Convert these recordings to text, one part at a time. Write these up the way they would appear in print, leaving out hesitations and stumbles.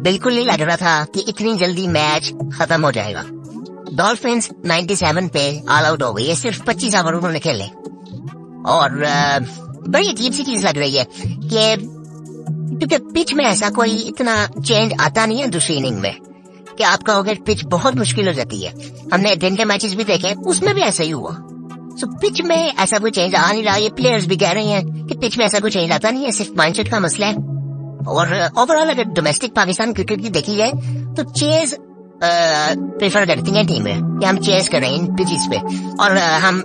बिल्कुल नहीं लग रहा था कि इतनी जल्दी मैच खत्म हो जाएगा। डॉल्फिन्स 97 पे ऑल आउट हो गई है, सिर्फ 25 ओवर उन्होंने खेले। और बड़ी अजीब सी चीज लग रही है कि क्योंकि पिच में ऐसा कोई इतना चेंज आता नहीं है दूसरी इनिंग में कि आप कहोगे पिच बहुत मुश्किल हो जाती है। हमने दिन के मैचेस भी देखे, उसमें भी ऐसा ही हुआ। सो पिच में ऐसा कोई चेंज आ नहीं रहा। ये प्लेयर्स भी कह रहे हैं कि पिच में ऐसा कोई चेंज आता नहीं है, सिर्फ माइंडसेट का मसला है। और ओवरऑल अगर डोमेस्टिक पाकिस्तान क्रिकेट की देखी जाए तो चेज प्रेफर करती है टीमें कि हम चेज करें इन पिचेस पे और हम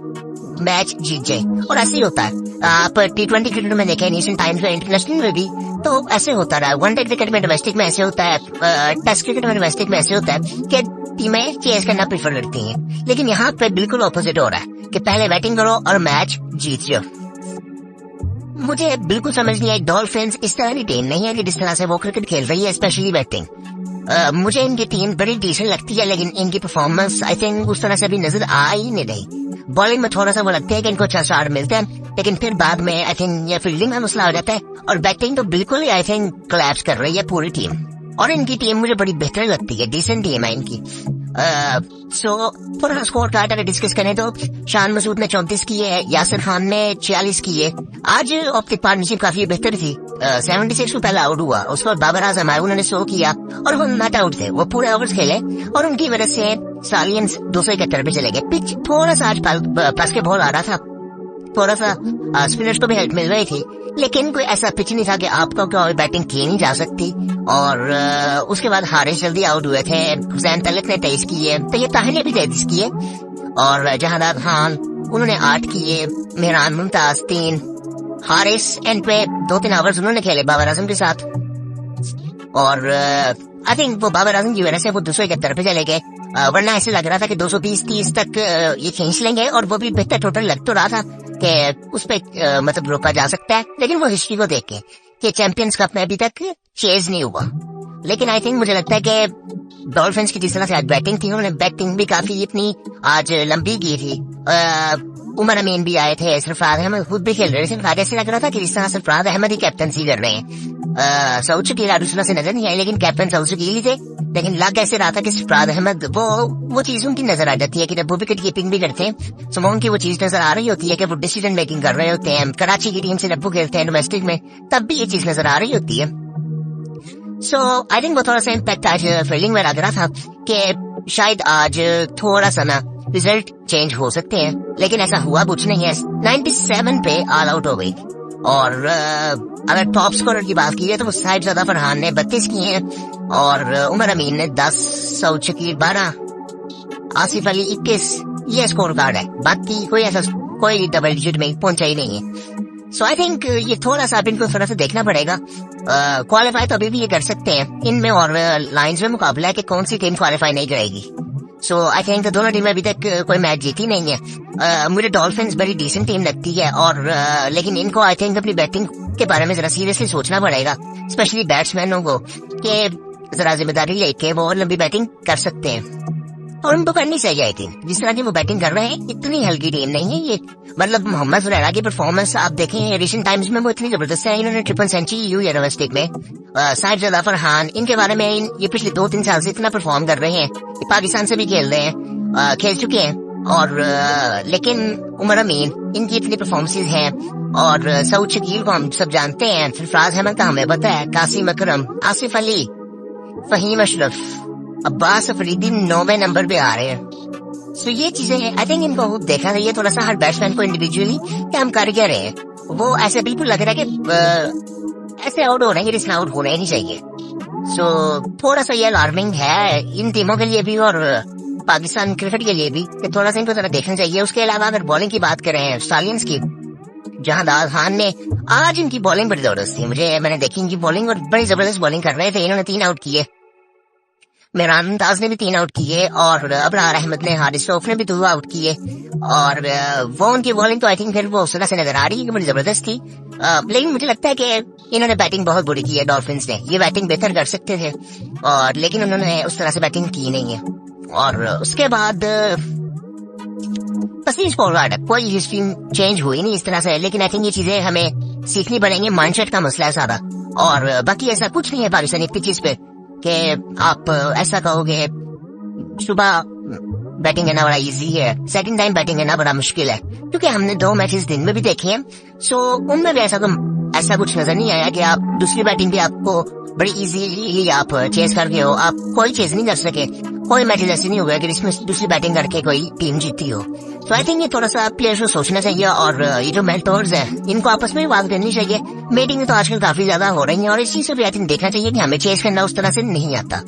मैच जीत जाए। और ऐसे ही होता है। आप T20 क्रिकेट में देखें, रीसेंट टाइम्स में, इंटरनेशनल में भी, तो ऐसे होता रहा है। वनडे क्रिकेट में, डोमेस्टिक में ऐसे होता है, टेस्ट क्रिकेट में, डोमेस्टिक में ऐसे होता है कि टीमें चेज करना प्रेफर करती हैं। लेकिन यहाँ पे बिल्कुल ऑपोजिट हो रहा है कि पहले बैटिंग करो और मैच जीत जाओ। मुझे बिल्कुल समझ नहीं आई, डॉल्फिन्स इस तरह की टीम नहीं है कि जिस तरह से वो क्रिकेट खेल रही है, स्पेशली बैटिंग। मुझे इनकी टीम बड़ी डिसेंट लगती है, लेकिन इनकी परफॉर्मेंस आई थिंक उस तरह से अभी नजर आ ही नहीं रही। बॉलिंग में थोड़ा सा वो लगता है कि इनको 6 स्टार मिलते हैं, लेकिन फिर बाद में आई थिंक ये फील्डिंग में मसला हो जाता है। और बैटिंग तो बिल्कुल ही आई थिंक कोलैप्स कर रही है पूरी टीम। और इनकी टीम मुझे बड़ी बेहतर लगती है, डिसेंट टीम है इनकी। सो थोड़ा स्कोर कार्ड अगर डिस्कस करें तो शान मसूद ने 34 किए, यासिर खान ने 46 किए। आज ऑप्टिक पार्टनरशिप काफी बेहतर थी। 76 में पहला आउट हुआ, उसके बाद बाबर आजम आए, उन्होंने 100 किया और वो नॉट आउट थे, वो पूरे ओवर्स खेले और उनकी वजह से स्टालियंस 271 पे चले गए। पिच थोड़ा सा आज पास के बॉल आ रहा था, थोड़ा सा स्पिनर्स को भी हेल्प मिल रही थी, लेकिन कोई ऐसा पिच नहीं था कि आपको कोई बैटिंग की नहीं जा सकती। और उसके बाद हारिस जल्दी आउट हुए थे, हुसैन तलक ने 23 किए, तो ये ताहिर ने भी 33 किए और जहांदार खान उन्होंने 8 किए, मेहरान मुमताज 3, हारिस एंड पे 2-3 ओवर्स उन्होंने खेले बाबर आजम के साथ। और आई थिंक वो बाबर आजम की वजह से वो 271 पे चले गए, वरना ऐसे लग रहा था कि 220-30 तक ये खींच लेंगे और वो भी बेहतर टोटल लग तो रहा था कि उस पे मतलब रोका जा सकता है। लेकिन वो हिस्ट्री को देख के कि चैंपियंस कप में अभी तक चेज नहीं हुआ। लेकिन आई थिंक मुझे लगता है कि डॉल्फिन्स की जिस तरह से आज बैटिंग थी, उन्होंने बैटिंग भी काफी इतनी आज लंबी की थी। उमर अमीन भी आए थे, सरफराज अहमद खुद भी खेल रहे थे। आज ऐसे लग रहा था कि जिस तरह सरफराज अहमद ही कैप्टनसी कर रहे हैं। सऊद शकील आरुसला से नजर नहीं आए, लेकिन कैप्टन सऊद शकील ही थे। लेकिन लग ऐसे रहा था कि सरफराज अहमद वो चीज उनकी नजर आ जाती है कि जब वो विकेट कीपिंग भी करते हैं तो उनकी वो चीज नजर आ रही होती है कि वो डिसीजन मेकिंग कर रहे होते हैं। कराची की टीम से जब वो खेलते हैं डोमेस्टिक में, तब भी ये चीज नजर आ रही होती है। सो आई थिंक वो थोड़ा सा इम्पैक्ट आज फील्डिंग में लग रहा था कि शायद आज थोड़ा सा ना रिजल्ट चेंज हो सकते हैं, लेकिन ऐसा हुआ कुछ नहीं है। 97 पे ऑल आउट हो गई। और अगर टॉप स्कोरर की बात की है तो वो साहिब ज़ादा फरहान ने 32 किए हैं और उमर अमीन ने 10, सऊद शकील 12, आसिफ अली 21। ये स्कोर कार्ड है, बाकी कोई डबल डिजिट में पहुंचा ही नहीं है। सो आई थिंक ये थोड़ा सा इनको थोड़ा सा देखना पड़ेगा। क्वालिफाई तो अभी भी ये कर सकते हैं इनमें, और लाइंस में मुकाबला है कि कौन सी टीम क्वालिफाई नहीं करेगी। सो आई थिंक दोनों टीमें अभी तक कोई मैच जीती नहीं है। मुझे डॉल्फिन्स बड़ी डिसेंट टीम लगती है और लेकिन इनको आई थिंक अपनी बैटिंग के बारे में जरा सीरियसली सोचना पड़ेगा, स्पेशली बैट्समैनों को, कि जरा जिम्मेदारी लेके वो लंबी बैटिंग कर सकते हैं और उनको करनी चाहिए। आई थिंक जिस तरह की वो बैटिंग कर रहे हैं इतनी हल्की टीम नहीं है ये। मतलब मोहम्मद जुरैरा की परफॉर्मेंस आप देखें रिसेंट टाइम्स में, वो इतनी जबरदस्त है। इन्होंने ट्रिपल सेंचुरी हुई है डोमेस्टिक में। साहिब ज़ादा फरहान, इनके बारे में ये पिछले 2-3 साल से इतना परफॉर्म कर रहे हैं। ये पाकिस्तान से भी खेल रहे हैं, खेल चुके हैं। और लेकिन उमर अमीन, इनकी इतनी परफॉर्मेंसेज हैं। और सऊद शकील को हम सब जानते हैं, सरफराज अहमद का हमें पता है, कासिम अकरम, आसिफ अली, फहीम अशरफ, अब्बास अफरीदी 9वें नंबर पे आ रहे हैं। सो ये चीजें आई थिंक इनको देखना चाहिए थोड़ा सा हर बैट्समैन को इंडिविजुअली कि हम कर क्या रहे हैं। वो ऐसे बिल्कुल लग रहा है कि ऐसे आउट हो रहे हैं जिसमें आउट होना ही नहीं चाहिए। सो थोड़ा सा ये अलार्मिंग है इन टीमों के लिए भी और पाकिस्तान क्रिकेट के लिए भी कि थोड़ा सा इनको जरा देखना चाहिए। उसके अलावा अगर बॉलिंग की बात करें स्टालियंस की, जहांदार खान ने आज इनकी बॉलिंग बड़ी जबरदस्त थी। मैंने देखी इनकी बॉलिंग और बड़ी जबरदस्त बॉलिंग कर रहे थे। इन्होंने 3 आउट किए, मेहरान मुमताज ने भी 3 आउट किए और अबरार अहमद ने, हारिस रऊफ ने भी 2 आउट किए। और वो उनकी बॉलिंग तो आई थिंक फिर वो उस तरह से नजर आ रही है कि बड़ी जबरदस्त थी। लेकिन मुझे लगता है कि इन्होंने बैटिंग बहुत बुरी की है डॉल्फिन्स ने। ये बैटिंग बेहतर कर सकते थे और लेकिन उन्होंने उस तरह से बैटिंग की नहीं है। और उसके बाद बस फॉरवर्ड कोई हिस्ट्री चेंज हुई नहीं इस तरह से। लेकिन आई थिंक ये चीजें हमें सीखनी पड़ेंगी, माइंडसेट का मसला है सारा। और बाकी ऐसा कुछ नहीं है पाकिस्तानी पिचेस पे। कि आप ऐसा कहोगे सुबह बैटिंग करना बड़ा इजी है, सेकंड टाइम बैटिंग करना बड़ा मुश्किल है, क्योंकि हमने 2 मैचेस दिन में भी देखे हैं। सो उनमें भी ऐसा कुछ नजर नहीं आया कि आप दूसरी बैटिंग भी आपको बड़ी इजीली आप चेस करके हो, आप कोई चेस नहीं कर सके। कोई मैच ऐसे नहीं हुआ कि जिसमें दूसरी बैटिंग करके कोई टीम जीती हो। तो आई थिंक ये थोड़ा सा प्लेयर्स को सोचना चाहिए, और ये जो मेंटोर्स हैं इनको आपस में बात करनी चाहिए। मीटिंग तो आजकल काफी ज्यादा हो रही है, और इस चीज से भी आई थिंक देखना चाहिए कि हमें चेस करना उस तरह से नहीं आता।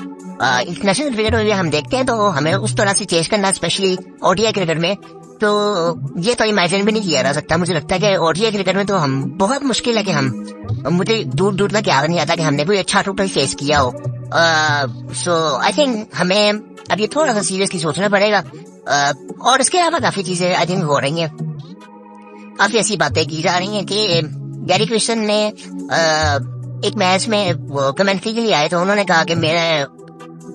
इंटरनेशनल क्रिकेट में हम देखते हैं तो हमें उस तरह से चेस करना, स्पेशली ओडीआई क्रिकेट में, तो ये तो इमेजिन भी नहीं किया जा सकता। मुझे लगता है कि ओडीआई क्रिकेट में तो हम बहुत मुश्किल है कि मुझे दूर दूर तक याद नहीं आता कि हमने कोई अच्छा टोटल फेस किया हो। सो आई थिंक हमें अब ये थोड़ा सा सीरियसली सोचना पड़ेगा। और इसके अलावा काफी चीजें आई थिंक हो रही हैं, काफी ऐसी बातें की जा रही हैं कि गैरी क्रिस्टन ने एक मैच में वो कमेंट्री के लिए आए तो उन्होंने कहा कि मेरे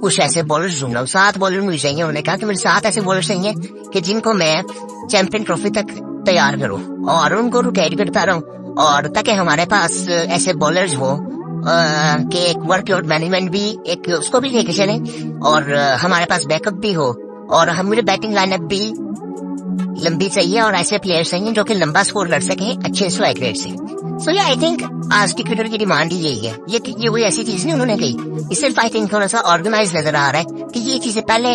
कुछ ऐसे बॉलर्स ढूंढ रहा हूँ, 7 बॉलर मुझे चाहिए। उन्होंने कहा कि मेरे 7 ऐसे बॉलर्स चाहिए कि जिनको मैं चैंपियन ट्रॉफी तक तैयार करूँ और उनको रोटेट करता रहूँ, और ताकि हमारे पास ऐसे बॉलर्स हो कि एक वर्कलोड मैनेजमेंट भी एक उसको भी लेके चले, और हमारे पास बैकअप भी हो, और हमारी बैटिंग लाइनअप भी लंबी चाहिए, और ऐसे प्लेयर्स चाहिए जो कि लंबा स्कोर कर सके अच्छे स्ट्राइक रेट से। सो या आई थिंक आज की क्रिकेटर की डिमांड ही यही है। ये कोई ऐसी चीज नहीं उन्होंने कही, ये सिर्फ आई थिंक थोड़ा सा ऑर्गेनाइज नजर आ रहा है कि ये चीजें पहले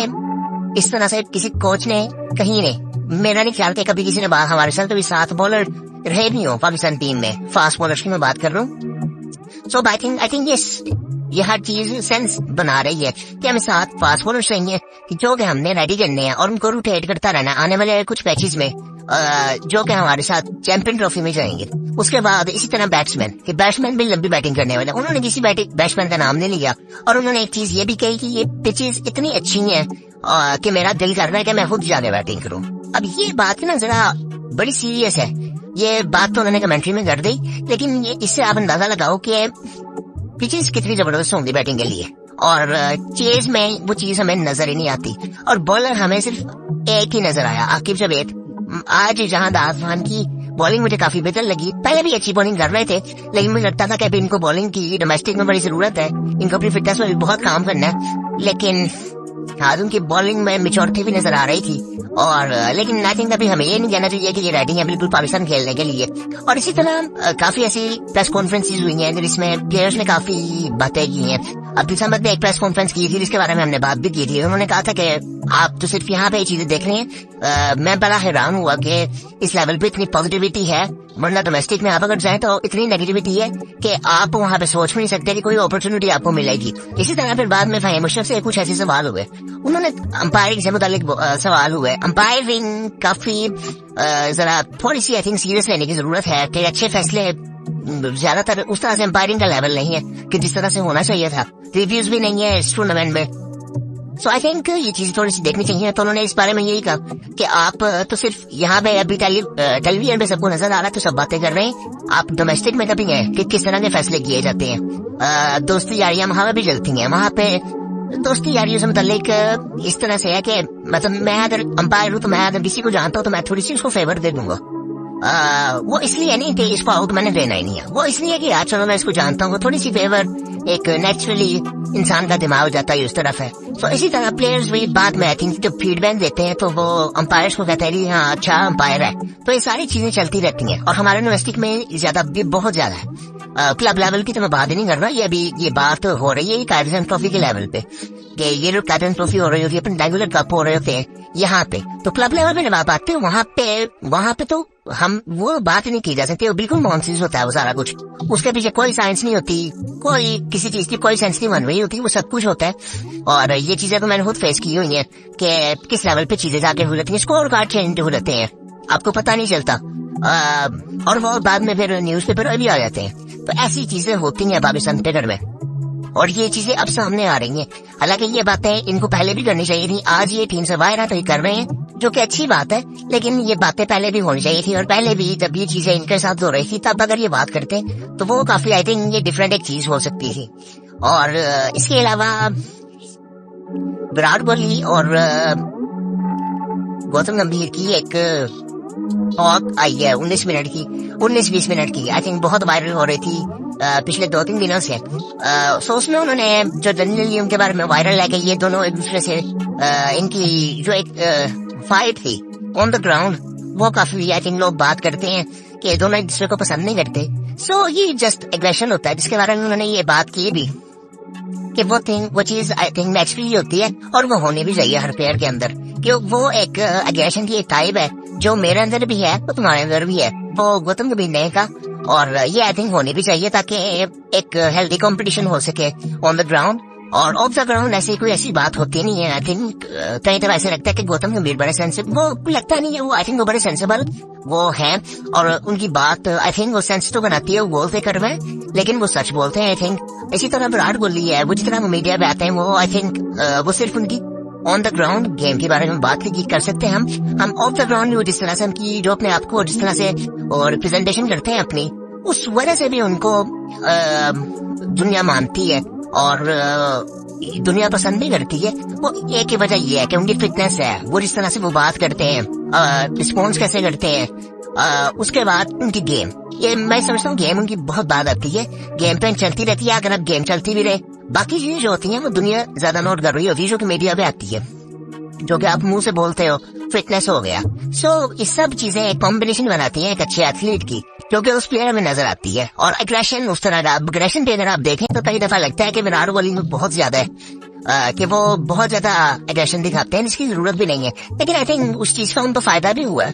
इस तरह से किसी कोच ने कहीं नहीं, मेरा नहीं ख्याल कि कभी किसी ने बात हमारे साथ कभी 7 बॉलर रहे भी हो पाकिस्तान टीम में, फास्ट बॉलर्स की मैं बात कर रहा हूँ। सो आई थिंक ये हर चीज सेंस बना रही है कि हमें 7 फास्ट बॉलर चाहिए कि जो कि हमने रेडी करने हैं, और उनको रोटेट करता रहना आने वाले कुछ मैचेस में, जो कि हमारे साथ चैंपियन ट्रॉफी में जाएंगे। उसके बाद इसी तरह बैट्समैन भी लंबी बैटिंग करने वाले। उन्होंने किसी बैट्समैन का नाम नहीं लिया, और उन्होंने एक चीज ये भी कही कि ये पिचेस इतनी अच्छी हैं कि मेरा दिल कर रहा है कि मैं खुद जाके बैटिंग करूं। अब ये बात ना जरा बड़ी सीरियस है। ये बात तो उन्होंने कमेंट्री में कर दी, लेकिन इससे आप अंदाजा लगाओ कि पिचेस कितनी जबरदस्त होंगी बैटिंग के लिए, और चेज में वो चीज हमें नजर ही नहीं आती, और बॉलर हमें सिर्फ एक ही नजर आया, आकिब जावेद। आज जहां आसमान की बॉलिंग मुझे काफी बेहतर लगी, पहले भी अच्छी बॉलिंग कर रहे थे, लेकिन मुझे लगता था कि अभी इनको बॉलिंग की डोमेस्टिक में बड़ी जरूरत है, इनको अपनी फिटनेस में भी बहुत काम करना है। लेकिन आज उनकी बॉलिंग में मेच्योरिटी भी नजर आ रही थी, और लेकिन आई थिंक अभी हमें ये नहीं कहना चाहिए कि ये रेडी है बिल्कुल पाकिस्तान खेलने के लिए। और इसी तरह काफी ऐसी प्रेस कॉन्फ्रेंसेज हुई हैं जिसमें प्लेयर्स ने काफी बातें की हैं। अब दिसंबर में एक प्रेस कॉन्फ्रेंस की थी जिसके बारे में हमने बात भी की थी। उन्होंने कहा था कि आप तो सिर्फ यहाँ पे ये चीजें देख रहे हैं। मैं बड़ा हैरान हुआ कि इस लेवल पे इतनी पॉजिटिविटी है, वरना डोमेस्टिक में आप अगर जाए तो इतनी नेगेटिविटी है कि आप वहाँ पे सोच भी नहीं सकते कि कोई अपॉर्चुनिटी आपको मिलेगी। इसी तरह फिर बाद में फाहिम मुशर्रफ से कुछ ऐसे सवाल हुए, उन्होंने अंपायरिंग से मुतालिक सवाल हुए। अंपायरिंग काफी जरा थोड़ी सी आई थिंक सीरियस लेने की जरूरत है कि अच्छे फैसले ज्यादातर उस तरह से अंपायरिंग का लेवल नहीं है कि जिस तरह से होना चाहिए था। रिव्यूज भी नहीं है इस टूर्नामेंट में। सो आई थिंक ये चीज थोड़ी सी देखनी चाहिए। तो उन्होंने इस बारे में यही कहा कि आप तो सिर्फ यहाँ पे अभी टेलीविजन पे सबको नजर आ रहा है तो सब बातें कर रहे हैं, आप डोमेस्टिक में कभी हैं कि किस तरह के फैसले किए जाते हैं। दोस्ती यारियां वहां भी चलती हैं, वहां पे दोस्ती यारियों से मुतालिक इस तरह से है कि मतलब मैं अगर अंपायर हूँ तो मैं अगर किसी को जानता हूँ तो मैं थोड़ी सी उसको फेवर दे दूंगा। वो इसलिए नहीं कि इसको आउट मैंने देना ही नहीं है, वो इसलिए कि यार चलो मैं इसको जानता हूँ, थोड़ी सी फेवर एक नेचुरली इंसान का दिमाग जाता है उस तरफ है। तो इसी तरह प्लेयर्स भी बाद में आई थिंक जब फीडबैक देते हैं तो वो अंपायर्स को कहते हैं हाँ अच्छा अंपायर है। तो ये सारी चीजें चलती रहती हैं, और हमारे यूनिवर्सिटी में ज्यादा भी बहुत ज्यादा है। क्लब लेवल की तो मैं बात ही नहीं कर रहा, ये अभी ये बात हो रही है कायदे ट्रॉफी के लेवल पे कि ये जो कैप्टन ट्रॉफी हो रही होती है, अपने रेगुलर कप हो रहे होते हैं यहाँ पे, तो क्लब लेवल पे जब आप आते हैं वहाँ पे तो हम वो बात नहीं की जा सकती, वो बिल्कुल नॉनसेंस होता है वो सारा कुछ। उसके पीछे कोई साइंस नहीं होती, कोई किसी चीज की कोई सेंस नहीं बन रही होती, वो सब कुछ होता है। और ये चीजें तो मैंने खुद फेस की हुई हैं कि किस लेवल पे चीजें जाके हो जाती हैं, स्कोर कार्ड चेंज हो जाते हैं, आपको पता नहीं चलता, और वो बाद में फिर न्यूज पेपर भी आ जाते हैं। तो ऐसी चीजें होती हैं पाकिस्तान क्रिकेट में, और ये चीजें अब सामने आ रही हैं। हालांकि ये बातें इनको पहले भी करनी चाहिए थी, आज ये टीम से बाहर तो ये कर रहे हैं जो कि अच्छी बात है, लेकिन ये बातें पहले भी होनी चाहिए थी। और पहले भी जब ये चीजें इनके साथ हो रही थी तब अगर ये बात करते तो वो काफी आई थिंक ये डिफरेंट एक चीज हो सकती थी। और इसके अलावा विराट कोहली और गौतम गंभीर की एक टॉक आई है 19-20 मिनट की, आई थिंक बहुत वायरल हो रही थी पिछले 2-3 दिनों से। सो उसमें उन्होंने जो जनरली उनके बारे में वायरल है कि ये दोनों एक दूसरे से इनकी जो एक फाइट थी ऑन द ग्राउंड, वो काफी आई थिंक लोग बात करते हैं कि दोनों एक दूसरे को पसंद नहीं करते। सो ये जस्ट एग्रेशन होता है, जिसके बारे में उन्होंने ये बात की भी कि वो चीज आई थिंक नेचुरली होती है और वो होनी भी चाहिए हर प्लेयर के अंदर, कि वो एक एग्रेशन की एक टाइप है जो मेरे अंदर भी है, वो तुम्हारे अंदर भी है, वो गौतम कबीर ने का, और ये आई थिंक होनी भी चाहिए ताकि एक हेल्दी कंपटीशन हो सके ऑन द ग्राउंड। और ऑफ द ग्राउंड ऐसी बात होती नहीं है। आई थिंक कई तरह ऐसे लगता है कि गौतम गंभीर बड़े सेंसिटिव, वो लगता नहीं है, वो आई थिंक वो बड़े सेंसिबल वो हैं, और उनकी बात आई थिंक वो सेंसिटिव बनाती है, वो बोलते कर रहे हैं लेकिन वो सच बोलते हैं। आई थिंक इसी तरह विराट कोहली है, वो जितना मीडिया पे आते हैं वो आई थिंक वो सिर्फ उनकी ऑन द ग्राउंड गेम के बारे में बात कर सकते हैं। हम ऑफ द ग्राउंड जिस तरह से उनकी जो अपने आप को जिस तरह से और रिप्रेजेंटेशन करते हैं अपनी, उस वजह से भी उनको दुनिया मानती है और दुनिया पसंद भी करती है। वो एक ही वजह ये है कि उनकी फिटनेस है, वो जिस तरह से वो बात करते हैं, रिस्पॉन्स कैसे करते हैं, उसके बाद उनकी गेम, ये मैं समझता हूँ गेम उनकी बहुत बात आती है, गेम पे चलती रहती है। अगर अब गेम चलती भी रहे, बाकी चीजें जो होती हैं वो दुनिया ज्यादा नोट कर रही होती है, जो कि मीडिया पे आती है, जो कि आप मुंह से बोलते हो, फिटनेस हो गया। सो ये सब चीजें एक कॉम्बिनेशन बनाती हैं एक अच्छे एथलीट की, क्योंकि उस प्लेयर में नजर आती है। और एग्रेशन उस तरह का एग्रेशन पे अगर आप देखें तो कई दफा लगता है कि विराट कोहली में बहुत ज्यादा है, कि वो बहुत ज्यादा एग्रेशन दिखाते हैं, जिसकी जरूरत भी नहीं है। लेकिन आई थिंक उस चीज का उनको फायदा भी हुआ है,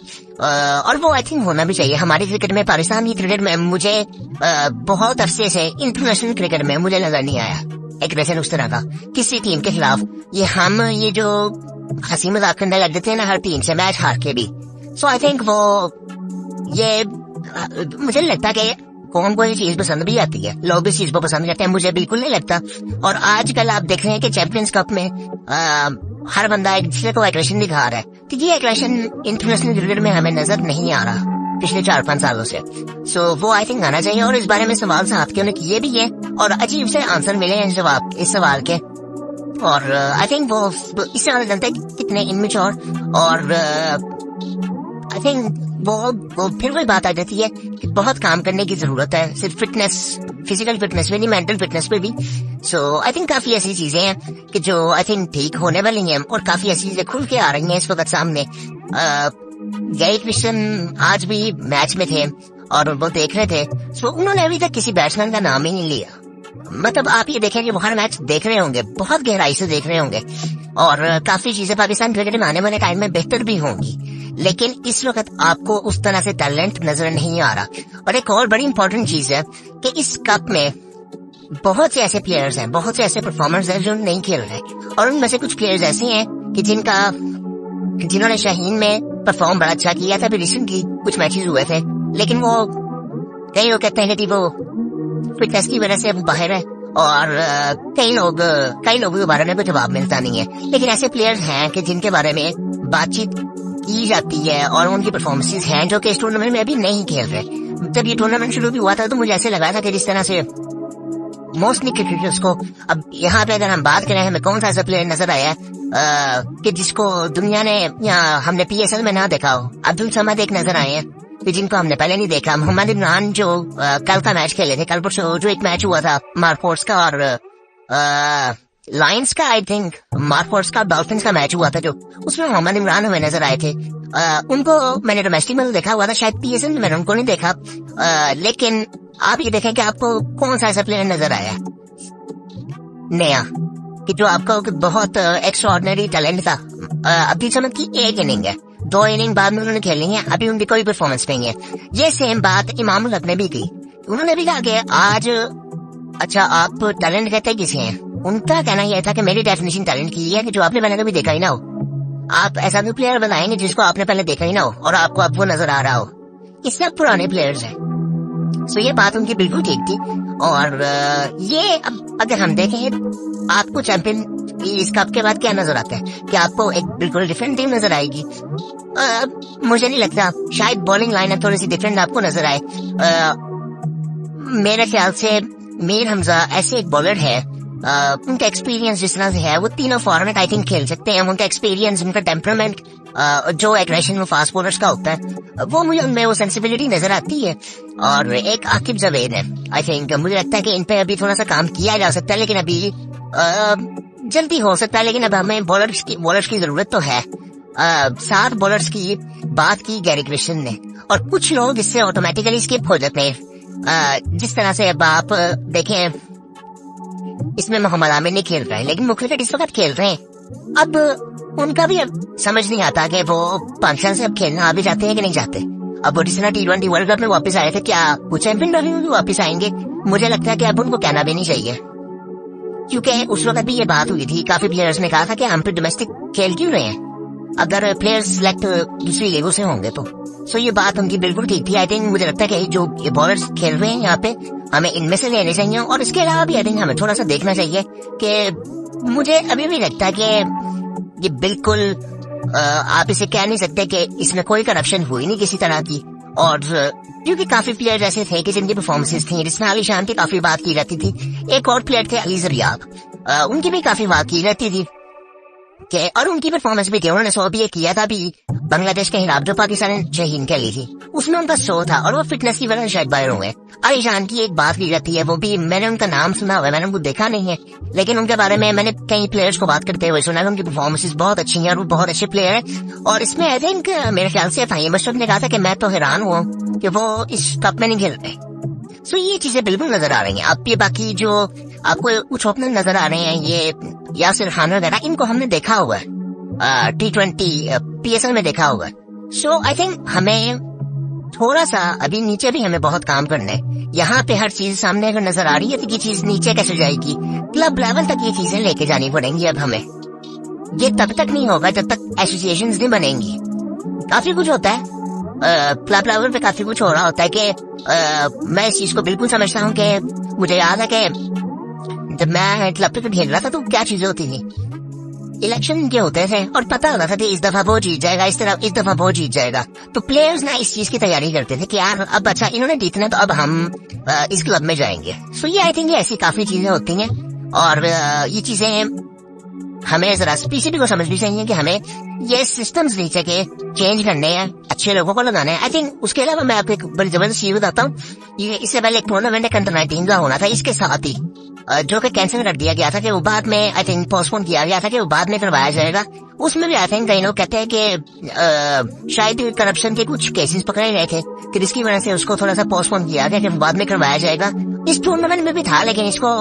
और वो आई थिंक होना भी चाहिए। हमारे क्रिकेट में, पाकिस्तानी क्रिकेट में मुझे बहुत अरसे से इंटरनेशनल क्रिकेट में मुझे नजर नहीं आया एग्रेशन उस तरह का किसी टीम के खिलाफ। ये जो हंसी मजाक करने लग जाते हैं ना हर टीम से मैच हार के भी। सो आई थिंक वो ये मुझे लगता है कि कौन को ये चीज पसंद भी आती है, लोग इस चीज को पसंद करते हैं, मुझे बिल्कुल नहीं लगता। और आजकल आप देख रहे हैं कि चैंपियंस कप में हर बंदा एक दूसरे को एग्रेशन दिखा रहा है, तो ये एग्रेशन इंटरनेशनल क्रिकेट में हमें नजर नहीं आ रहा पिछले 4-5 सालों से। सो वो आई थिंक आना चाहिए। और इस बारे में सवाल साथ के उन्हें किए भी है और अजीब से आंसर मिले हैं जवाब इस सवाल के। और आई थिंक वो इससे पता चलता है कितने इनमेच्योर, और आई थिंक वो फिर वही बात आ जाती है कि बहुत काम करने की जरूरत है, सिर्फ फिटनेस, फिजिकल फिटनेस पे नहीं, मेंटल फिटनेस पे भी। सो आई थिंक काफी ऐसी चीजें हैं कि जो आई थिंक ठीक होने वाली हैं, और काफी ऐसी चीजें खुल के आ रही हैं इस वक्त सामने। गैरी क्रिस्टन आज भी मैच में थे और वो देख रहे थे, सो उन्होंने अभी तक किसी बैट्समैन का नाम ही नहीं लिया। मतलब आप ये देखें कि वो हर मैच देख रहे होंगे, बहुत गहराई से देख रहे होंगे, और काफी चीजें पाकिस्तान क्रिकेट में आने वाले टाइम में बेहतर भी होंगी, लेकिन इस वक्त आपको उस तरह से टैलेंट नजर नहीं आ रहा। और एक और बड़ी इंपॉर्टेंट चीज है कि इस कप में बहुत से ऐसे प्लेयर्स हैं, बहुत से ऐसे परफॉर्मर्स हैं जो नहीं खेल रहे, और उनमें से कुछ प्लेयर्स ऐसे हैं कि जिन्होंने शाहीन में परफॉर्म बड़ा अच्छा किया था, फिर रिसेंटली कुछ मैचेस हुए थे, लेकिन वो कई लोग कहते हैं कि वो फिटनेस की वजह से वो बाहर है, और कई लोगों के बारे में कोई जवाब मिलता नहीं है। लेकिन ऐसे प्लेयर्स हैं कि जिनके बारे में बातचीत की जाती है और उनकी परफॉर्मेंसेस हैं जो कि इस टूर्नामेंट में अभी नहीं खेल रहे। जब ये टूर्नामेंट शुरू भी हुआ था तो मुझे ऐसे लगा था कि जिस तरह से मोस्टली क्रिकेटर्स को, अब यहाँ पे अगर हम बात करें हमें कौन सा ऐसा प्लेयर नजर आया कि जिसको दुनिया ने या हमने PSL में ना देखा हो, अब्दुल समद एक नजर आए हैं कि जिनको हमने पहले नहीं देखा। मोहम्मद इमरान जो कल का मैच खेले थे, कल परसों जो एक मैच हुआ था मार्कोर्स का और लायंस का, आई थिंक मार्कोर्स का डॉल्फिन्स का मैच हुआ था, जो उसमें मोहम्मद इमरान हमें नजर आए थे। उनको मैंने डोमेस्टिक में देखा हुआ था, शायद PSL में मैंने उनको नहीं देखा। लेकिन आप ये देखें कि आपको कौन सा ऐसा प्लेयर नजर आया नया कि जो आपको बहुत एक्स्ट्राऑर्डिनरी टैलेंट था। अब्दुल समद की एक इनिंग है, 2 इनिंग बाद में उन्होंने खेलनी है, अभी उनकी कोई परफॉर्मेंस नहीं है। ये सेम बात इमाम उल हक ने भी की, उन्होंने भी कहा कि आज अच्छा आप टैलेंट कहते किसे हैं। उनका कहना यह था कि मेरी डेफिनेशन टैलेंट की है कि जो आपने पहले कभी देखा ही ना हो, आप ऐसा भी प्लेयर बनाएंगे जिसको आपने पहले देखा ही ना हो और आपको अब वो नजर आ रहा हो। ये सब पुराने प्लेयर्स हैं। सो ये बात उनकी बिल्कुल ठीक थी। और ये अब अगर हम देखें आपको चैंपियन इस कप के बाद क्या नजर आता है कि आपको एक बिल्कुल डिफरेंट टीम नजर आएगी। मुझे नहीं लगता, शायद बॉलिंग लाइन थोड़ी सी डिफरेंट आपको नजर आए। मेरे ख्याल से मीर हमजा ऐसे एक बॉलर है उनका एक्सपीरियंस जिस तरह से है वो तीनों फॉर्मेट आई थिंक खेल सकते हैं। उनका एक्सपीरियंस, उनका टेम्परामेंट, जो एग्रेशन में फास्ट बॉलर्स का होता है वो मुझे उनमें वो सेंसिबिलिटी नजर आती है। और एक आकिब जवेद है, आई थिंक मुझे लगता है कि इन पे अभी थोड़ा सा काम किया जा सकता है, लेकिन अभी जल्दी हो सकता है। लेकिन अब हमें बॉलर्स की जरूरत तो है। 7 बॉलर्स की बात की गैरी क्रिस्टन ने, और कुछ लोग इससे ऑटोमेटिकली स्किप हो जाते हैं। जिस तरह से अब आप देखें, इसमें मोहम्मद आमिर नहीं खेल रहे हैं, लेकिन मुखलिफ इस वक्त खेल रहे हैं। अब उनका भी अब समझ नहीं आता कि वो पाकिस्तान से अब खेलना आ भी जाते हैं कि नहीं जाते। अब वो जिस तरह T20 वर्ल्ड कप में वापस आए थे, क्या वो चैंपियन ट्रॉफी में भी वापस आएंगे? मुझे लगता है कि अब उनको कहना भी नहीं चाहिए, क्योंकि उस वक्त भी ये बात हुई थी। काफी प्लेयर्स ने कहा था कि हम पे डोमेस्टिक खेल क्यों रहे हैं अगर प्लेयर्स सिलेक्ट दूसरी लीगों से होंगे तो। सो ये बात उनकी बिल्कुल ठीक थी। आई थिंक मुझे लगता है कि जो ये बॉलर्स खेल रहे हैं यहाँ पे, हमें इनमें से लेने चाहिए। और इसके अलावा भी आई थिंक हमें थोड़ा सा देखना चाहिए कि मुझे अभी भी लगता है कि ये बिल्कुल आप इसे कह नहीं सकते कि इसमें कोई करप्शन हुई नहीं किसी तरह की। और क्योंकि काफी प्लेयर ऐसे थे कि जिनकी परफॉर्मेंसेस थी, जिसमें अली शान की काफी बात की जाती थी। एक और प्लेयर थे अली जरियाब, उनकी भी काफी बात की जाती थी के, और उनकी परफॉर्मेंस भी थी। उन्होंने 100 भी किया था भी बांग्लादेश के खिलाफ जो पाकिस्तान ने शहीन के ली थी, उसमें उनका 100 था और वो फिटनेस की वजह से शायद बाहर हुए। अली शान की एक बात की जाती है, वो भी मैंने उनका नाम सुना हुआ है, मैंने उनको देखा नहीं है, लेकिन उनके बारे में मैंने कई प्लेयर्स को बात करते हुए सुना है। उनकी परफॉर्मेंसेस बहुत अच्छी हैं और वो बहुत अच्छे प्लेयर है। और इसमें आई थिंक मेरे ख्याल से फाहिम अशरफ ने कहा था कि मैं तो हैरान हुआ कि वो इस कप में नहीं खेल रहे। सो ये चीजें बिल्कुल नजर आ रही हैं। अब ये बाकी जो आपको कुछ ओपनर नजर आ रहे हैं, ये यासिर खान वगैरह, इनको हमने देखा हुआ है T20 PSL में देखा हुआ है। सो आई थिंक हमें थोड़ा सा अभी नीचे भी हमें बहुत काम करना है। यहाँ पे हर चीज सामने अगर नजर आ रही है तो ये चीज नीचे कैसे जाएगी? क्लब लेवल तक ये चीजें लेके जानी पड़ेंगी। अब हमें ये तब तक नहीं होगा जब तक एसोसिएशंस नहीं बनेंगी। काफी कुछ होता है क्लब लेवल पे, काफी कुछ हो रहा होता है कि मैं इस चीज को बिल्कुल समझता हूँ कि मुझे याद है कि जब मैं क्लब पे खेल रहा था तो क्या चीजें होती थी, इलेक्शन के होते थे और पता होता था कि इस दफा वो जीत जाएगा, इस दफा वो जीत जाएगा। तो प्लेयर्स ना इस चीज की तैयारी करते थे कि यार अब अच्छा इन्होंने जीतना तो अब हम इस क्लब में जाएंगे। सो ये आई थिंक ऐसी काफी चीजें होती हैं और ये चीजें हमें जरा पीसीबी को समझनी चाहिए कि हमें ये सिस्टम्स नीचे के चेंज करने हैं, अच्छे लोगों को लगाना है। आई थिंक उसके अलावा मैं आपको एक बड़ी जबरदस्त चीज बताता हूँ। ये इससे पहले एक टूर्नामेंट अंडर 19 का होना था, इसके साथ ही जो कि कैंसिल कर दिया गया था, कि वो बाद में आई थिंक पोस्टपोन किया गया था कि वो बाद में करवाया जाएगा। उसमें भी आई थिंक कई लोग कहते हैं कि शायद करप्शन के कुछ केसेस पकड़े गए थे, कि जिसकी वजह से उसको थोड़ा सा पोस्टपोन किया गया कि बाद में करवाया जाएगा। इस टूर्नामेंट में भी था, लेकिन इसको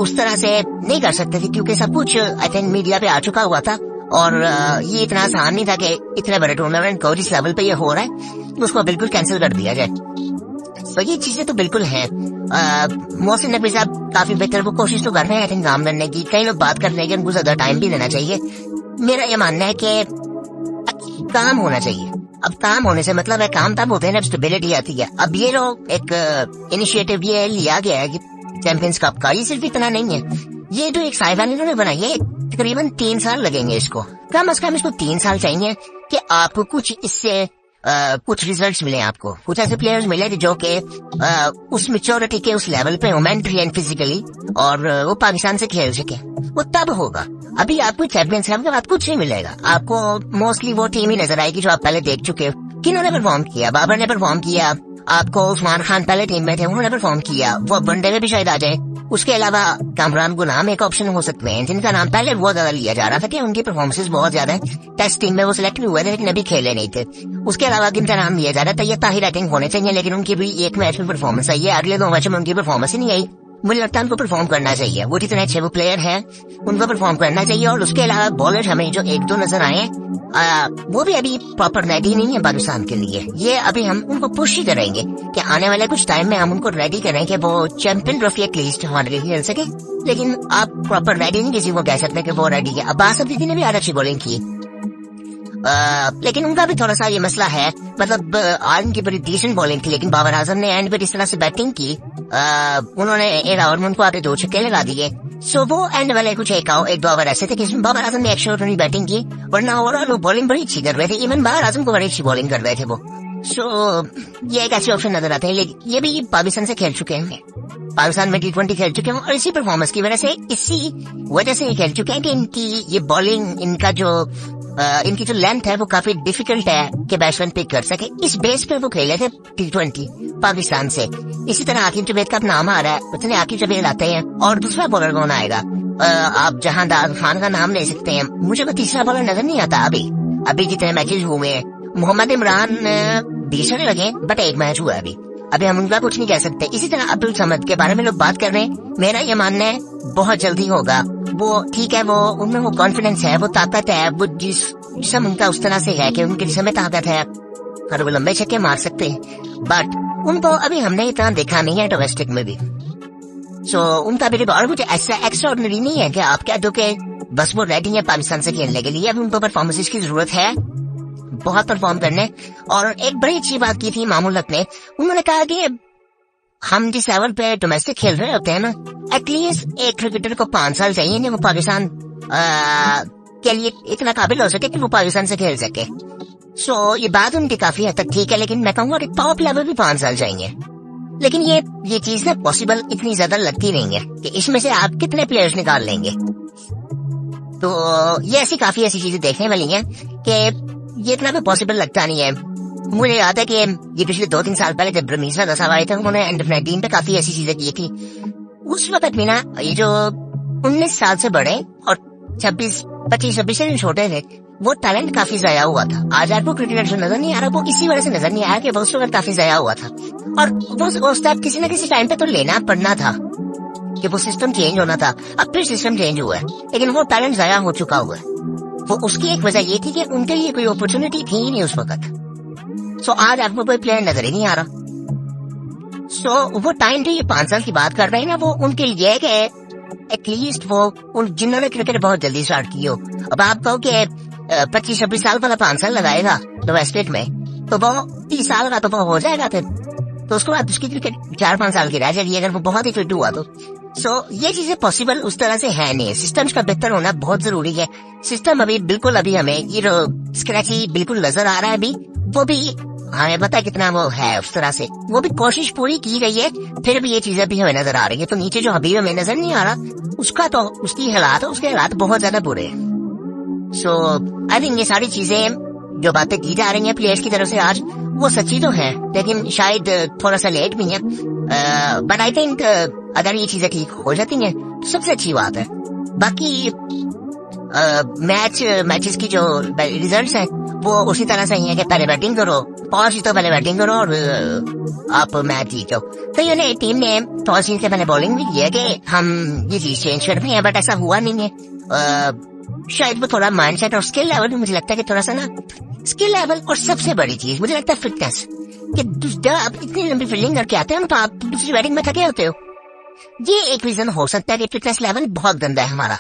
उस तरह से नहीं कर सकते थे क्योंकि सब कुछ आई थिंक मीडिया पे आ चुका हुआ था और ये इतना आसान नहीं था कि इतने बड़े टूर्नामेंट को जिस लेवल पे ये हो रहा है उसको बिल्कुल कैंसिल कर दिया जाए। तो ये चीजें तो बिल्कुल हैं। मोहसिन नकवी साहब काफी बेहतर वो कोशिश तो कर रहे हैं आई थिंक काम करने की। कई लोग बात कर रहे हैं कि उनको ज्यादा टाइम भी देना चाहिए। मेरा ये मानना है कि काम होना चाहिए। अब काम होने से मतलब है काम तब होते हैं जब स्टेबिलिटी आती है। अब ये जो एक इनिशिएटिव ये लिया गया है कि चैंपियंस कप का, ये सिर्फ इतना नहीं है, ये जो एक साइबान इन्होंने बनाई है तकरीबन 3 साल लगेंगे इसको, कम से कम इसको 3 साल चाहिए कि आपको कुछ इससे कुछ रिजल्ट्स मिले, आपको कुछ ऐसे प्लेयर्स मिले जो कि उस मेच्योरिटी के उस लेवल पे हो मेंटली एंड फिजिकली, और वो पाकिस्तान से खेल सके। वो तब होगा। अभी आपको चैंपियंस कप के बाद कुछ नहीं मिलेगा। आपको मोस्टली वो टीम ही नजर आएगी जो आप पहले देख चुके हो। किन्होंने परफॉर्म किया? बाबर ने परफॉर्म किया, आपको उस्मान खान पहले टीम में थे, उन्होंने परफॉर्म किया, वो वनडे में भी शायद आ जाए। उसके अलावा कामरान गुलाम एक ऑप्शन हो सकते हैं जिनका नाम पहले बहुत ज्यादा लिया जा रहा था कि उनकी परफॉर्मेंसेस बहुत ज्यादा है, टेस्ट टीम में वो सिलेक्ट भी हुए थे लेकिन अभी खेले नहीं थे। उसके अलावा जिनका नाम लिया जा रहा था ये ताहिर आई थिंक होने चाहिए, लेकिन उनकी भी एक मैच में परफॉर्मेंस आई है, अगले 2 मैच में उनकी परफॉर्मेंस ही नहीं आई। मुझे लगता है उनको परफॉर्म करना चाहिए, वो जितने अच्छे वो प्लेयर हैं उनको परफॉर्म करना चाहिए। और उसके अलावा बॉलर हमें जो 1-2 नजर आए वो भी अभी प्रॉपर रेडी नहीं है पाकिस्तान के लिए। ये अभी हम उनको पुश ही करेंगे कि आने वाले कुछ टाइम में हम उनको रेडी करें कि वो चैंपियन ट्रॉफी एटलीस्ट हमारे लिए खेल सके। लेकिन आप प्रॉपर रेडी नहीं किसी को कह सकते कि वो रेडी है। अब्बास अफरीदी ने भी आज अच्छी बॉलिंग की, लेकिन उनका भी थोड़ा सा ये मसला है, मतलब आज उनकी बड़ी डिसेंट बॉलिंग थी, लेकिन बाबर आजम ने एंड पर इस तरह से बैटिंग की, उन्होंने 1 ओवर में उनको आगे 2 छक्के लगा दिए। सो वो एंड वाले कुछ 1-2 ओवर ऐसे थे कि इसमें बाबर आजम ने एक्स्ट्राऑर्डिनरी बैटिंग की, वरना ओवरऑल वो बॉलिंग बड़ी अच्छी कर रहे थे। इवन बाबर आजम को बड़ी अच्छी बॉलिंग कर रहे थे वो। सो ये एक ऐसे ऑप्शन नजर आते हैं, लेकिन ये भी पाकिस्तान से खेल चुके हैं। पाकिस्तान में T20 खेल चुके हैं और इसी परफॉर्मेंस की वजह से ये खेल चुके हैं कि इनकी ये बॉलिंग, इनकी जो लेंथ है वो काफी डिफिकल्ट है कि बैट्समैन पिक कर सके। इस बेस पे वो खेले थे T20 पाकिस्तान से। इसी तरह आकिब जुबैर का नाम आ रहा है, उतने आकिब जुबैर आते हैं और दूसरा बॉलर कौन आएगा? आप जहांदार खान का नाम ले सकते हैं। मुझे वो तीसरा बॉलर नजर नहीं आता अभी जितने मैचेस हुए हैं। मोहम्मद इमरान 20 रन लगे बट एक मैच हुआ अभी हम उनका कुछ नहीं कह सकते। इसी तरह अब्दुल समद के बारे में लोग बात कर रहे हैं। मेरा ये मानना है बहुत जल्दी होगा। वो ठीक है, वो उनमें वो कॉन्फिडेंस है, वो ताकत है, वो जिसम उनका उस तरह से है कि उनके जिसम में ताकत है और वो लंबे छक्के मार सकते हैं। बट उनको अभी हमने इतना देखा नहीं है डोमेस्टिक में भी। सो उनका अभी और कुछ ऐसा एक्स्ट्राऑर्डिनरी नहीं है कि आप कह दो कि बस वो रेडी है पाकिस्तान से खेलने के लिए। अभी उनको परफॉर्मेंस की जरूरत है, बहुत परफॉर्म करने। और एक बड़ी अच्छी बात की थी मामूल हक ने, उन्होंने कहा कि हम जिस लेवल पे डोमेस्टिक खेल रहे होते हैं ना, एटलीस्ट एक क्रिकेटर को 5 साल चाहिए नहीं वो पाकिस्तान के लिए इतना काबिल हो सके कि वो पाकिस्तान से खेल सके। सो ये बात उनकी काफी हद तक ठीक है, लेकिन मैं कहूँगा कि टॉप लेवल भी 5 साल चाहिए। लेकिन ये चीज ना पॉसिबल इतनी ज्यादा लगती नहीं है कि इसमें से आप कितने प्लेयर्स निकाल लेंगे। तो ये काफी ऐसी चीजें देखने वाली हैं कि ये इतना भी पॉसिबल लगता नहीं है। मुझे याद है कि ये पिछले 2-3 साल पहले जब रमीज़ दसाव आए थे, उन्होंने अंडर 19 पे काफी ऐसी चीजें की थी। उस वक्त भी ना ये जो 19 साल से बड़े और 25-26 से छोटे थे, वो टैलेंट काफी जाया हुआ था। आज आपको क्रिकेटर जो नजर नहीं आ रहा, वो इसी वजह से नजर नहीं आया कि वो उस वक्त काफी जाया हुआ था। और वो स्टेप किसी न किसी टाइम पे तो लेना पड़ना था कि वो सिस्टम चेंज होना था। अब फिर सिस्टम चेंज हुआ है, लेकिन वो टैलेंट जाया हो चुका हुआ है। वो उसकी एक वजह ये थी कि उनके लिए कोई अपॉर्चुनिटी थी ही नहीं उस वक्त। सो आज आपको कोई प्लेयर नजर ही नहीं आ रहा। सो वो टाइम जो ये 5 साल की बात कर रहे हैं ना, वो उनके लिए कि एटलीस्ट वो उन जिन्होंने क्रिकेट बहुत जल्दी स्टार्ट की हो। अब आप कहो कि 25-26 साल वाला 5 साल लगाएगा डोमेस्टिक में, तो वो 30 साल का तो वो हो जाएगा फिर। तो उसके बाद उसकी क्रिकेट 4-5 साल की रह जाएगी अगर वो बहुत ही फिट हुआ तो। सो ये चीजें पॉसिबल उस तरह से है नहीं। सिस्टम्स का बेहतर होना बहुत जरूरी है। सिस्टम अभी हमें ये स्क्रैची बिल्कुल नजर आ रहा है। अभी वो भी हमें पता कितना वो है उस तरह से, वो भी कोशिश पूरी की गई है, फिर भी ये चीजें भी हमें नजर आ रही है। तो नीचे जो अभी हमें नजर नहीं आ रहा, उसके हालात बहुत ज्यादा बुरे हैं। सो आई थिंक ये सारी चीजें जो बातें की जा रही हैं प्लेयर्स की तरफ से आज, वो सच्ची तो है, लेकिन शायद थोड़ा सा लेट भी है। बट आई थिंक अगर ये चीजें ठीक हो जाती हैं तो सबसे अच्छी बात है। बाकी मैचेस की जो रिजल्ट्स हैं वो उसी तरह से ही है कि पहले बैटिंग करो, टॉस जीतो, पहले बैटिंग करो और आप मैच जीतो। तो ये टीम ने टॉस जीत के पहले बॉलिंग भी की है कि हम ये चीज चेंज करते हैं, बट ऐसा हुआ नहीं है। शायद वो थोड़ा माइंडसेट और स्किल लेवल, मुझे लगता है कि थोड़ा सा ना स्किल लेवल, और सबसे बड़ी चीज मुझे लगता है फिटनेस, कि जब आप इतनी लंबी फील्डिंग करके आते हैं तो आप दूसरी बैटिंग में थके होते हो। ये एक रीजन हो सकता है कि फिटनेस लेवल बहुत गंदा है हमारा।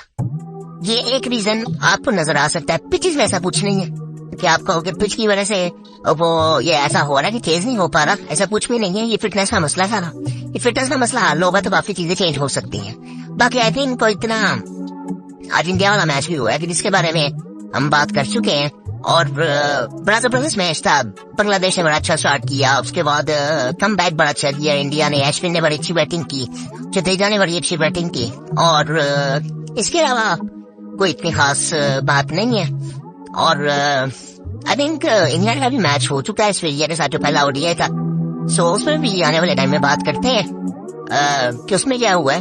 ये एक रीजन आपको नजर आ सकता है। पिचेस में ऐसा कुछ नहीं है कि आप कहोगे पिच की वजह से वो ये ऐसा हो रहा है कि तेज नहीं हो पा रहा, ऐसा कुछ भी नहीं है। ये फिटनेस का मसला था ना, ये फिटनेस का मसला हल होगा तो काफी चीजें चेंज हो सकती हैं। बाकी आई थिंक इतना आज इंडिया वाला मैच भी हुआ है कि जिसके बारे में हम बात कर चुके हैं, और बड़ा जबरदस्त मैच था। बांग्लादेश ने बड़ा अच्छा स्टार्ट किया, उसके बाद कम बैक बड़ा अच्छा किया इंडिया ने। अश्विन ने बड़ी अच्छी बैटिंग की, जडेजा ने बड़ी अच्छी बैटिंग की, और इसके अलावा कोई इतनी खास बात नहीं है। और आई थिंक इंग्लैंड का भी मैच हो चुका है ऑस्ट्रेलिया के साथ, जो पहला ओडीआई था। सो उस पर भी आने वाले टाइम में बात करते हैं कि उसमें क्या हुआ है।